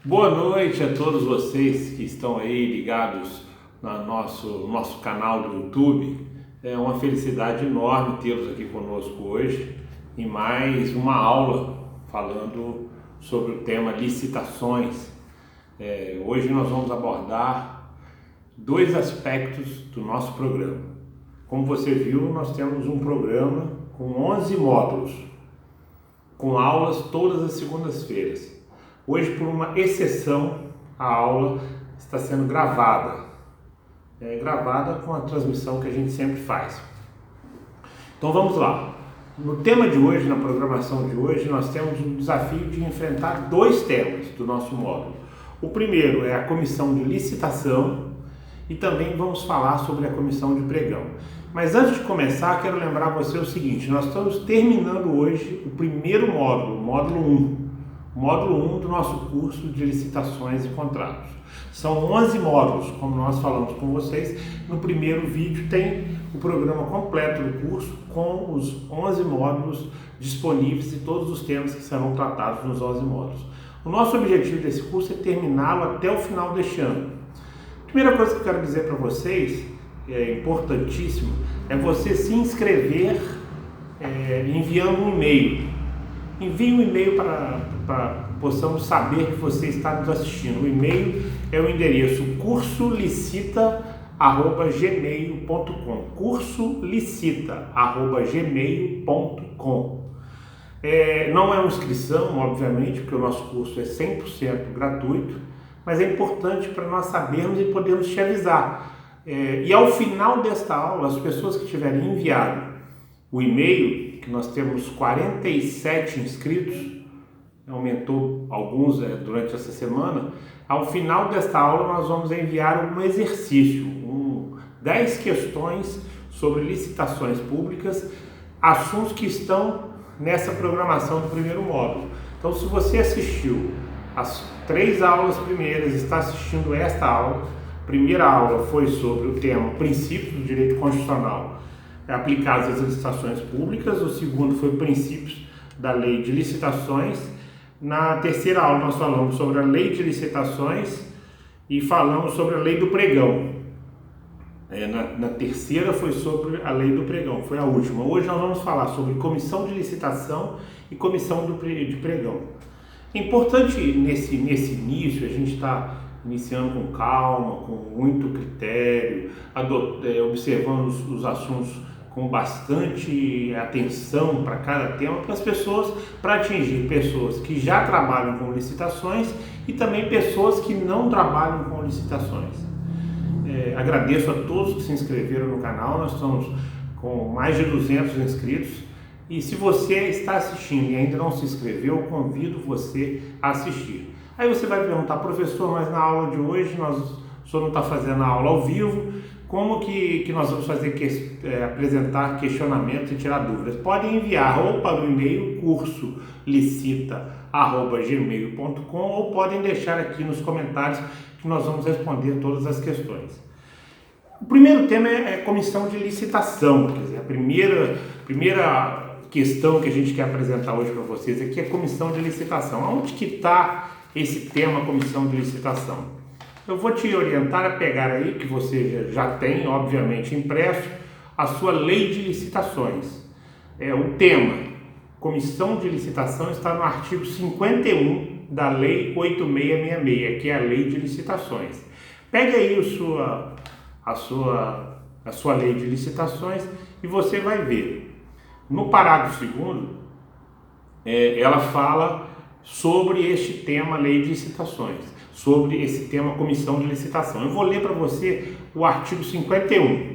Boa noite a todos vocês que estão aí ligados no nosso canal do YouTube. É uma felicidade enorme tê-los aqui conosco hoje em mais uma aula falando sobre o tema licitações. Hoje nós vamos abordar dois aspectos do nosso programa. Como você viu, nós temos um programa com 11 módulos, com aulas todas as segundas-feiras. Hoje, por uma exceção, a aula está sendo gravada. Gravada com a transmissão que a gente sempre faz. Então vamos lá. No tema de hoje, na programação de hoje, nós temos um desafio de enfrentar dois temas do nosso módulo. O primeiro é a comissão de licitação e também vamos falar sobre a comissão de pregão. Mas antes de começar, quero lembrar você o seguinte: nós estamos terminando hoje o primeiro módulo, o módulo 1. Módulo 1 do nosso curso de licitações e contratos. São 11 módulos, como nós falamos com vocês. No primeiro vídeo tem o programa completo do curso com os 11 módulos disponíveis e todos os temas que serão tratados nos 11 módulos. O nosso objetivo desse curso é terminá-lo até o final deste ano. A primeira coisa que eu quero dizer para vocês, é importantíssimo, é você se inscrever enviando um e-mail. Envie um e-mail para possamos saber que você está nos assistindo. O e-mail é o endereço cursolicita@gmail.com. cursolicita@gmail.com. Não é uma inscrição, obviamente, porque o nosso curso é 100% gratuito, mas é importante para nós sabermos e podermos te avisar. E ao final desta aula, as pessoas que tiverem enviado o e-mail, que nós temos 47 inscritos, aumentou alguns durante essa semana. Ao final desta aula nós vamos enviar um exercício, 10 questões sobre licitações públicas, assuntos que estão nessa programação do primeiro módulo. Então, se você assistiu as 3 aulas primeiras, está assistindo esta aula, a primeira aula foi sobre o tema princípios do direito constitucional aplicados às licitações públicas, o segundo foi princípios da lei de licitações. Na terceira aula nós falamos sobre a lei de licitações e falamos sobre a lei do pregão. Na terceira foi sobre a lei do pregão, foi a última. Hoje nós vamos falar sobre comissão de licitação e comissão de pregão. É importante nesse início a gente está iniciando com calma, com muito critério, observando os assuntos com bastante atenção para cada tema, para atingir pessoas que já trabalham com licitações e também pessoas que não trabalham com licitações. Agradeço a todos que se inscreveram no canal. Nós estamos com mais de 200 inscritos e se você está assistindo e ainda não se inscreveu, eu convido você a assistir. Aí você vai perguntar: professor, mas na aula de hoje o senhor não está fazendo a aula ao vivo, como que nós vamos fazer apresentar questionamentos e tirar dúvidas? Podem enviar ou para o e-mail cursolicita@gmail.com ou podem deixar aqui nos comentários que nós vamos responder todas as questões. O primeiro tema é comissão de licitação, quer dizer, a primeira questão que a gente quer apresentar hoje para vocês aqui é comissão de licitação. Onde que está esse tema comissão de licitação? Eu vou te orientar a pegar aí, que você já tem, obviamente, impresso, a sua lei de licitações. O tema comissão de licitação está no artigo 51 da lei 8666, que é a lei de licitações. Pegue aí a sua lei de licitações e você vai ver. No parágrafo 2º, ela fala sobre este tema lei de licitações, sobre esse tema comissão de licitação. Eu vou ler para você o artigo 51.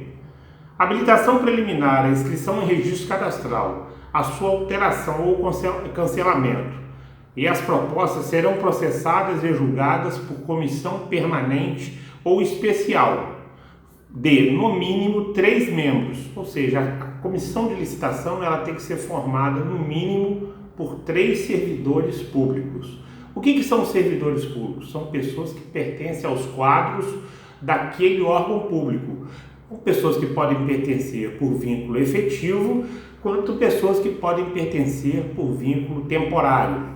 Habilitação preliminar, a inscrição em registro cadastral, a sua alteração ou cancelamento e as propostas serão processadas e julgadas por comissão permanente ou especial de, no mínimo, 3 membros. Ou seja, a comissão de licitação ela tem que ser formada, no mínimo, por 3 servidores públicos. O que são servidores públicos? São pessoas que pertencem aos quadros daquele órgão público. Pessoas que podem pertencer por vínculo efetivo, quanto pessoas que podem pertencer por vínculo temporário.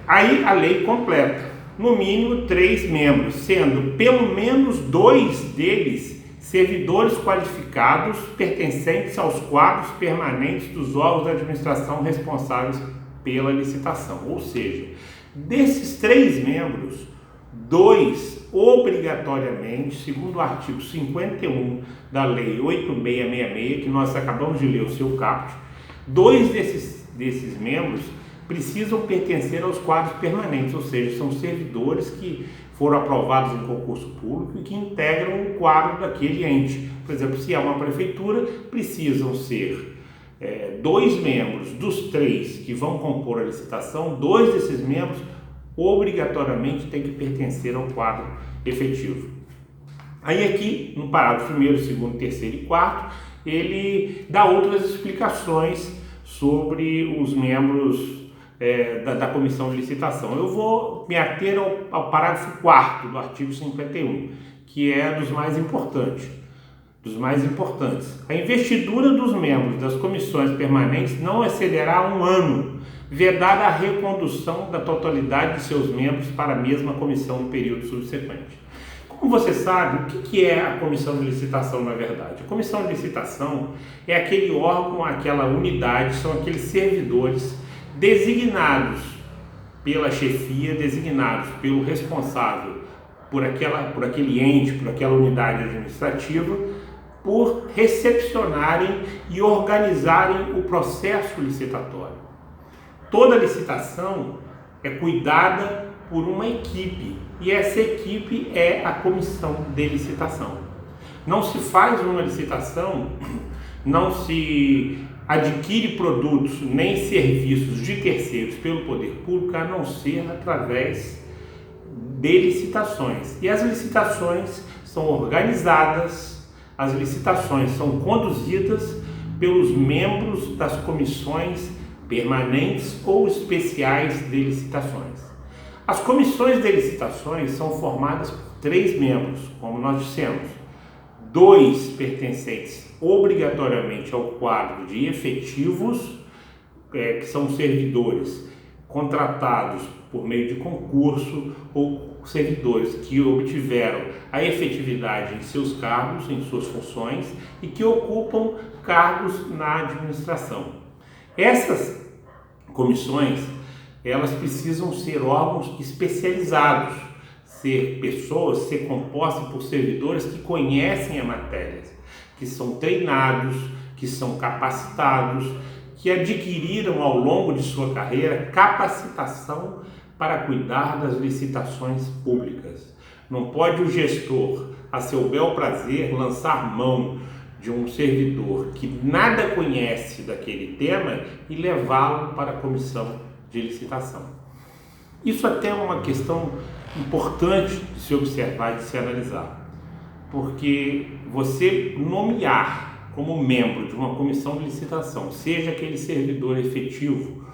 Aí a lei completa, no mínimo 3 membros, sendo pelo menos 2 deles servidores qualificados pertencentes aos quadros permanentes dos órgãos da administração responsáveis pela licitação. Ou seja, desses 3 membros, 2 obrigatoriamente, segundo o artigo 51 da Lei 8666, que nós acabamos de ler o seu caput, 2 desses membros precisam pertencer aos quadros permanentes, ou seja, são servidores que foram aprovados em concurso público e que integram o quadro daquele ente. Por exemplo, se é uma prefeitura, precisam ser 2 membros dos 3 que vão compor a licitação, 2 desses membros obrigatoriamente têm que pertencer ao quadro efetivo. Aí aqui, no parágrafo 1º, 2º, 3º e 4º, ele dá outras explicações sobre os membros da comissão de licitação. Eu vou me ater ao parágrafo 4º do artigo 51, que é dos mais importantes. A investidura dos membros das comissões permanentes não excederá 1 ano, vedada a recondução da totalidade de seus membros para a mesma comissão no período subsequente. Como você sabe, o que é a comissão de licitação na verdade? A comissão de licitação é aquele órgão, aquela unidade, são aqueles servidores designados pela chefia, designados pelo responsável por aquele ente, por aquela unidade administrativa, por recepcionarem e organizarem o processo licitatório. Toda licitação é cuidada por uma equipe e essa equipe é a comissão de licitação. Não se faz uma licitação, não se adquire produtos nem serviços de terceiros pelo poder público a não ser através de licitações. E as licitações são organizadas, as licitações são conduzidas pelos membros das comissões permanentes ou especiais de licitações. As comissões de licitações são formadas por 3 membros, como nós dissemos, 2 pertencentes obrigatoriamente ao quadro de efetivos, que são servidores contratados por meio de concurso ou servidores que obtiveram a efetividade em seus cargos, em suas funções e que ocupam cargos na administração. Essas comissões, elas precisam ser órgãos especializados, ser compostas por servidores que conhecem a matéria, que são treinados, que são capacitados, que adquiriram ao longo de sua carreira capacitação para cuidar das licitações públicas. Não pode o gestor, a seu bel prazer, lançar mão de um servidor que nada conhece daquele tema e levá-lo para a comissão de licitação. Isso até é uma questão importante de se observar e de se analisar, porque você nomear como membro de uma comissão de licitação, seja aquele servidor efetivo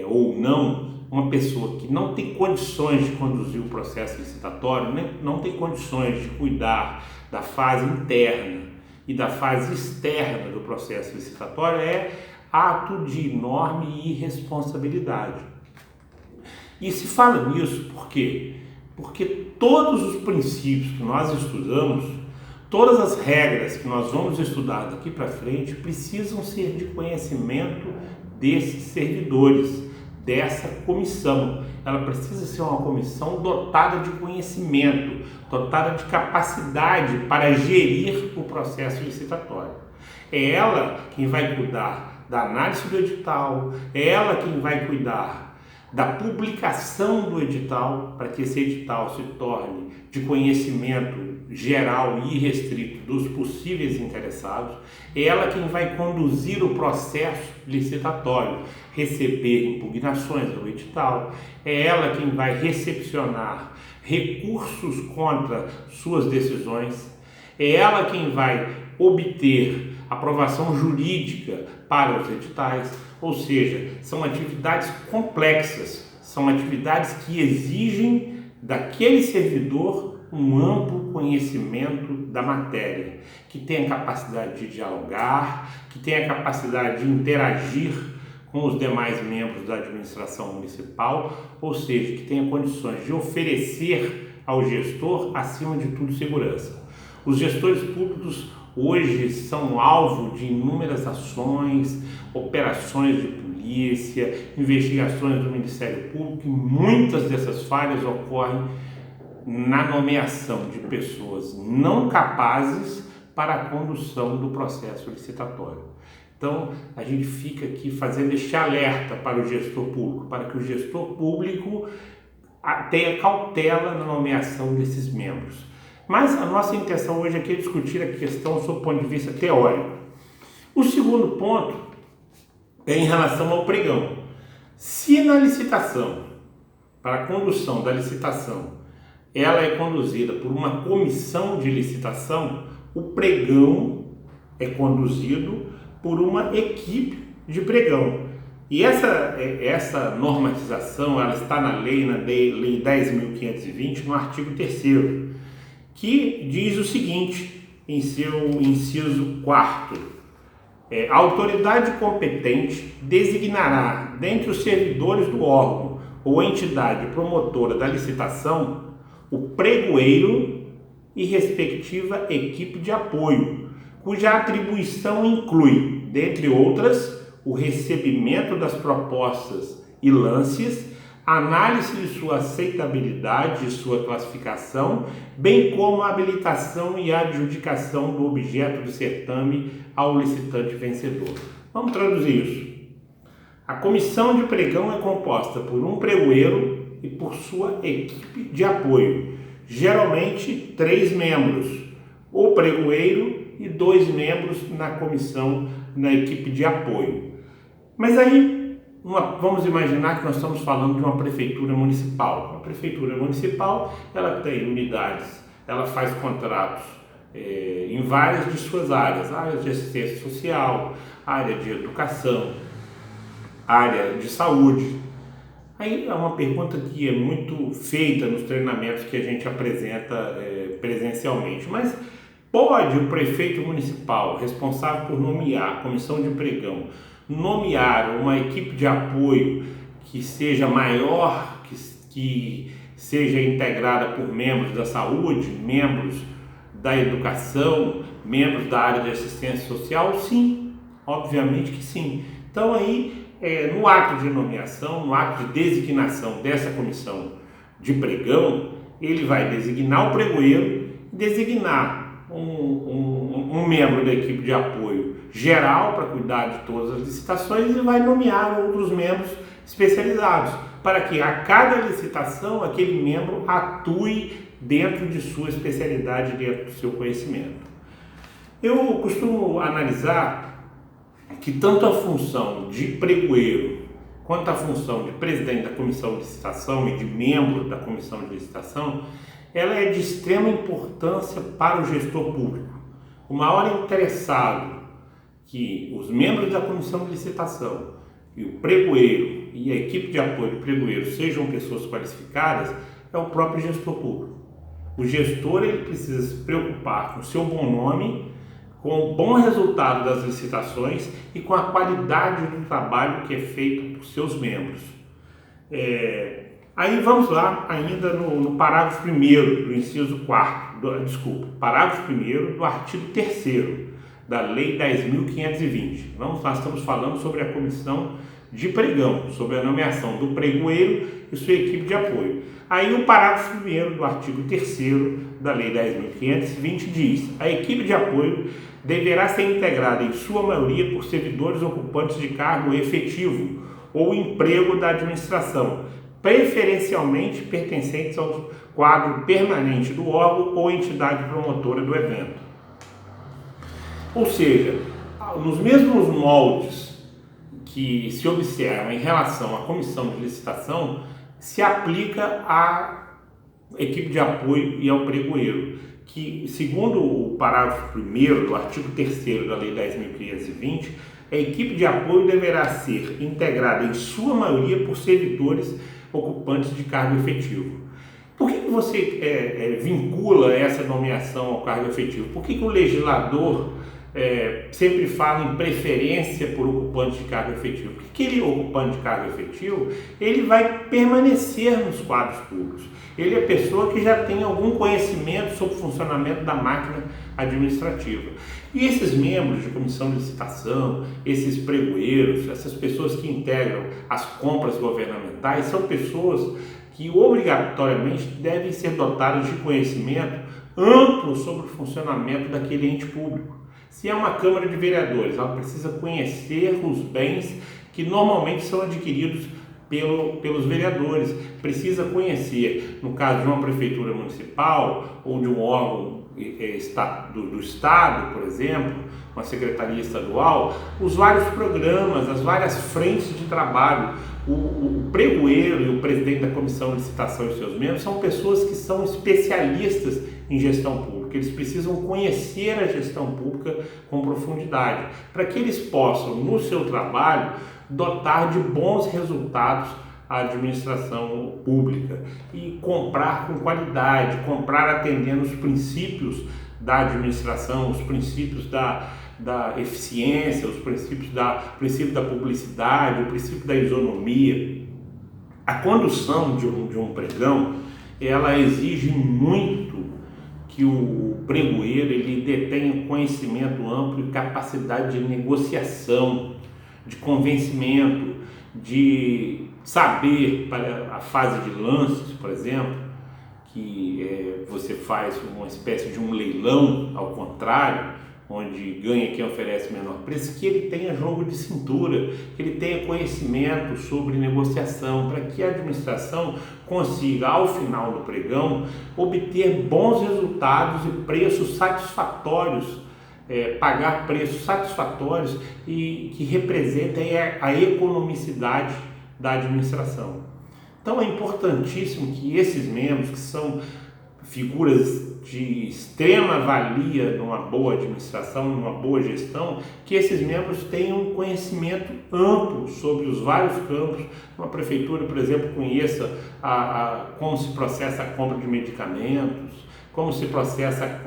ou não, uma pessoa que não tem condições de conduzir o processo licitatório, não tem condições de cuidar da fase interna e da fase externa do processo licitatório, é ato de enorme irresponsabilidade. E se fala nisso por quê? Porque todos os princípios que nós estudamos, todas as regras que nós vamos estudar daqui para frente precisam ser de conhecimento desses servidores, dessa comissão. Ela precisa ser uma comissão dotada de conhecimento, dotada de capacidade para gerir o processo licitatório. É ela quem vai cuidar da análise do edital, é ela quem vai cuidar da publicação do edital, para que esse edital se torne de conhecimento geral e restrito dos possíveis interessados, é ela quem vai conduzir o processo licitatório, receber impugnações ao edital, é ela quem vai recepcionar recursos contra suas decisões, é ela quem vai obter aprovação jurídica para os editais, ou seja, são atividades complexas, são atividades que exigem daquele servidor um amplo conhecimento da matéria, que tenha capacidade de dialogar, que tenha capacidade de interagir com os demais membros da administração municipal, ou seja, que tenha condições de oferecer ao gestor, acima de tudo, segurança. Os gestores públicos hoje são alvo de inúmeras ações, operações de polícia, investigações do Ministério Público, e muitas dessas falhas ocorrem na nomeação de pessoas não capazes para a condução do processo licitatório. Então, a gente fica aqui fazendo este alerta para o gestor público, para que o gestor público tenha cautela na nomeação desses membros. Mas a nossa intenção hoje aqui é discutir a questão sob o ponto de vista teórico. O segundo ponto é em relação ao pregão. Se na licitação, para a condução da licitação, ela é conduzida por uma comissão de licitação, o pregão é conduzido por uma equipe de pregão. E essa normatização, ela está na lei 10.520, no artigo 3º, que diz o seguinte, em seu inciso 4º, a autoridade competente designará, dentre os servidores do órgão ou entidade promotora da licitação, o pregoeiro e respectiva equipe de apoio, cuja atribuição inclui, dentre outras, o recebimento das propostas e lances, análise de sua aceitabilidade e sua classificação, bem como a habilitação e a adjudicação do objeto do certame ao licitante vencedor. Vamos traduzir isso. A comissão de pregão é composta por um pregoeiro e por sua equipe de apoio, geralmente 3 membros, o pregoeiro e 2 membros na comissão, na equipe de apoio. Mas aí, vamos imaginar que nós estamos falando de uma prefeitura municipal. A prefeitura municipal, ela tem unidades, ela faz contratos em várias de suas áreas, áreas de assistência social, área de educação, área de saúde. Aí é uma pergunta que é muito feita nos treinamentos que a gente apresenta presencialmente, mas pode o prefeito municipal, responsável por nomear a comissão de pregão, nomear uma equipe de apoio que seja maior, que seja integrada por membros da saúde, membros da educação, membros da área de assistência social? Sim, obviamente que sim. Então aí, no ato de nomeação, no ato de designação dessa comissão de pregão, ele vai designar o pregoeiro, designar um membro da equipe de apoio geral para cuidar de todas as licitações e vai nomear outros membros especializados para que a cada licitação aquele membro atue dentro de sua especialidade, dentro do seu conhecimento. Eu costumo analisar que tanto a função de pregoeiro quanto a função de presidente da comissão de licitação e de membro da comissão de licitação, ela é de extrema importância para o gestor público. O maior interessado que os membros da comissão de licitação e o pregoeiro e a equipe de apoio do pregoeiro sejam pessoas qualificadas é o próprio gestor público. O gestor ele precisa se preocupar com o seu bom nome, com o bom resultado das licitações e com a qualidade do trabalho que é feito por seus membros. Aí vamos lá ainda no parágrafo 1º do inciso 4º, parágrafo 1º do artigo 3º da Lei 10.520. Nós estamos falando sobre a comissão de pregão, sobre a nomeação do pregoeiro e sua equipe de apoio. Aí o parágrafo 1º do artigo 3º da Lei 10.520 diz: a equipe de apoio deverá ser integrada em sua maioria por servidores ocupantes de cargo efetivo ou emprego da administração, preferencialmente pertencentes ao quadro permanente do órgão ou entidade promotora do evento. Ou seja, nos mesmos moldes que se observa em relação à comissão de licitação, se aplica à equipe de apoio e ao pregoeiro, que, segundo o parágrafo 1º do artigo 3º da Lei 10.520, a equipe de apoio deverá ser integrada em sua maioria por servidores ocupantes de cargo efetivo. Por que você vincula essa nomeação ao cargo efetivo? Por que o legislador sempre fala em preferência por ocupante de cargo efetivo. Porque aquele ocupante de cargo efetivo, ele vai permanecer nos quadros públicos. Ele é pessoa que já tem algum conhecimento sobre o funcionamento da máquina administrativa. E esses membros de comissão de licitação, esses pregoeiros, essas pessoas que integram as compras governamentais, são pessoas que obrigatoriamente devem ser dotadas de conhecimento amplo sobre o funcionamento daquele ente público. Se é uma Câmara de Vereadores, ela precisa conhecer os bens que normalmente são adquiridos pelos vereadores, precisa conhecer, no caso de uma prefeitura municipal ou de um órgão do Estado, por exemplo, uma secretaria estadual, os vários programas, as várias frentes de trabalho. O pregoeiro e o presidente da comissão de licitação e seus membros são pessoas que são especialistas em gestão pública. Eles precisam conhecer a gestão pública com profundidade, para que eles possam, no seu trabalho, dotar de bons resultados a administração pública e comprar com qualidade, comprar atendendo os princípios da administração, os princípios da eficiência, os princípio da publicidade, o princípio da isonomia. A condução de um pregão, ela exige muito que o pregoeiro ele detenha conhecimento amplo e capacidade de negociação, de convencimento, de saber para a fase de lances, por exemplo, que você faz uma espécie de um leilão, ao contrário, onde ganha quem oferece menor preço, que ele tenha jogo de cintura, que ele tenha conhecimento sobre negociação, para que a administração consiga, ao final do pregão, obter bons resultados e preços satisfatórios, pagar preços satisfatórios e que representem a economicidade da administração. Então é importantíssimo que esses membros, que são figuras de extrema valia numa boa administração, numa boa gestão, que esses membros tenham um conhecimento amplo sobre os vários campos. Uma prefeitura, por exemplo, conheça como se processa a compra de medicamentos, como se processa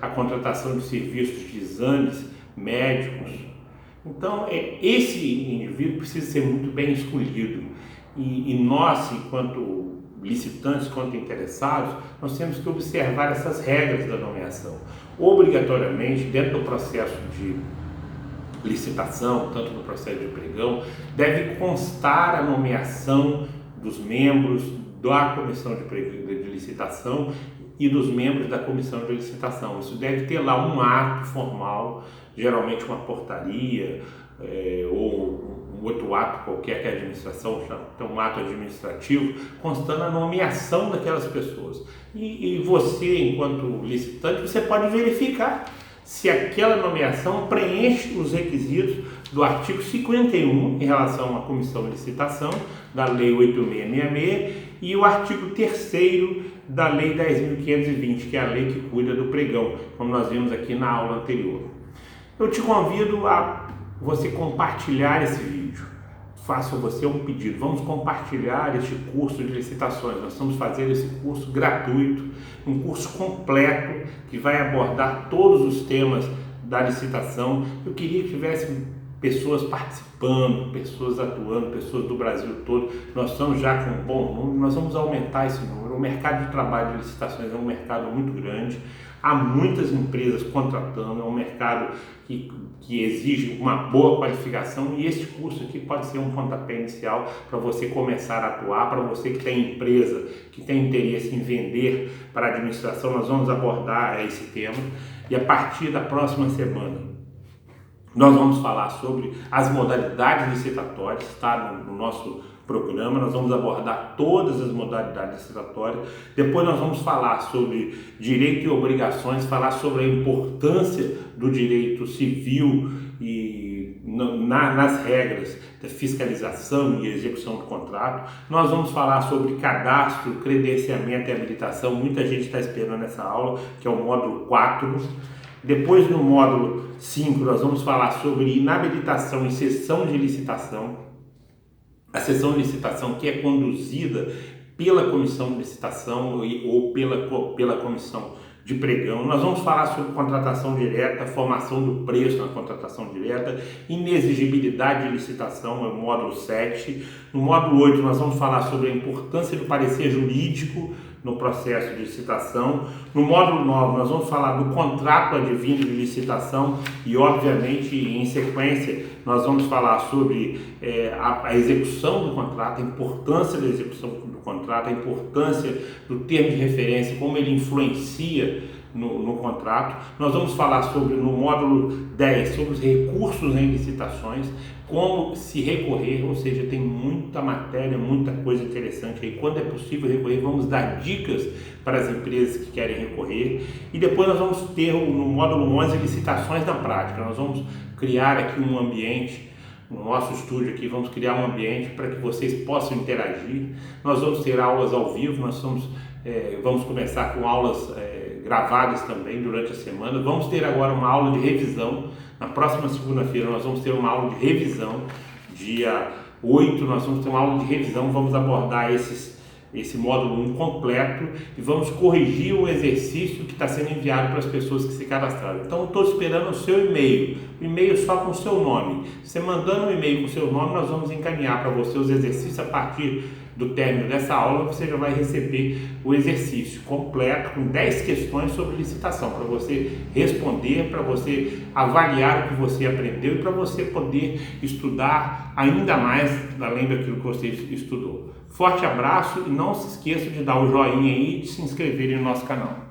a contratação de serviços de exames médicos. Então, esse indivíduo precisa ser muito bem escolhido. E nós, enquanto licitantes, quanto interessados, nós temos que observar essas regras da nomeação. Obrigatoriamente, dentro do processo de licitação, tanto no processo de pregão, deve constar a nomeação dos membros da comissão de licitação e dos membros da comissão de licitação. Isso deve ter lá um ato formal, geralmente uma portaria ou um outro ato qualquer que a administração chama, então um ato administrativo, constando a nomeação daquelas pessoas. E você, enquanto licitante, você pode verificar se aquela nomeação preenche os requisitos do artigo 51 em relação à comissão de licitação da Lei 8.666 e o artigo 3º da Lei 10.520, que é a lei que cuida do pregão, como nós vimos aqui na aula anterior. Eu te convido a você compartilhar esse vídeo. Faço a você um pedido. Vamos compartilhar este curso de licitações. Nós estamos fazendo esse curso gratuito, um curso completo que vai abordar todos os temas da licitação. Eu queria que tivesse pessoas participando, pessoas atuando, pessoas do Brasil todo. Nós estamos já com um bom número, nós vamos aumentar esse número. O mercado de trabalho de licitações é um mercado muito grande, há muitas empresas contratando, é um mercado que exige uma boa qualificação, e este curso aqui pode ser um pontapé inicial para você começar a atuar. Para você que tem empresa, que tem interesse em vender para a administração, nós vamos abordar esse tema, e a partir da próxima semana nós vamos falar sobre as modalidades licitatórias, tá? No nosso programa nós vamos abordar todas as modalidades licitatórias. Depois nós vamos falar sobre direito e obrigações, falar sobre a importância do direito civil e nas regras da fiscalização e execução do contrato. Nós vamos falar sobre cadastro, credenciamento e habilitação. Muita gente está esperando essa aula, que é o módulo 4. Depois, no módulo 5, nós vamos falar sobre inabilitação e cessão de licitação. A cessão de licitação que é conduzida pela comissão de licitação ou pela comissão de pregão. Nós vamos falar sobre contratação direta, formação do preço na contratação direta, inexigibilidade de licitação, é o módulo 7. No módulo 8 nós vamos falar sobre a importância do parecer jurídico no processo de licitação. No módulo 9 nós vamos falar do contrato advindo de licitação e, obviamente, em sequência, nós vamos falar sobre a execução do contrato, a importância da execução do contrato, a importância do termo de referência, como ele influencia no contrato. Nós vamos falar sobre, no módulo 10, sobre os recursos em licitações, como se recorrer, ou seja, tem muita matéria, muita coisa interessante aí. Quando é possível recorrer, vamos dar dicas para as empresas que querem recorrer. E depois nós vamos ter, no módulo 11, licitações na prática. Nós vamos criar aqui um ambiente, no nosso estúdio aqui, vamos criar um ambiente para que vocês possam interagir. Nós vamos ter aulas ao vivo, vamos começar com aulas gravadas também durante a semana. Vamos ter agora uma aula de revisão. Na próxima segunda-feira nós vamos ter uma aula de revisão. Dia 8 nós vamos ter uma aula de revisão, vamos abordar esse módulo 1 completo e vamos corrigir o exercício que está sendo enviado para as pessoas que se cadastraram. Então, estou esperando o seu e-mail, o e-mail só com o seu nome. Você mandando um e-mail com o seu nome, nós vamos encaminhar para você os exercícios. A partir do término dessa aula, você já vai receber o exercício completo com 10 questões sobre licitação, para você responder, para você avaliar o que você aprendeu e para você poder estudar ainda mais além daquilo que você estudou. Forte abraço e não se esqueça de dar o joinha aí e de se inscrever no nosso canal.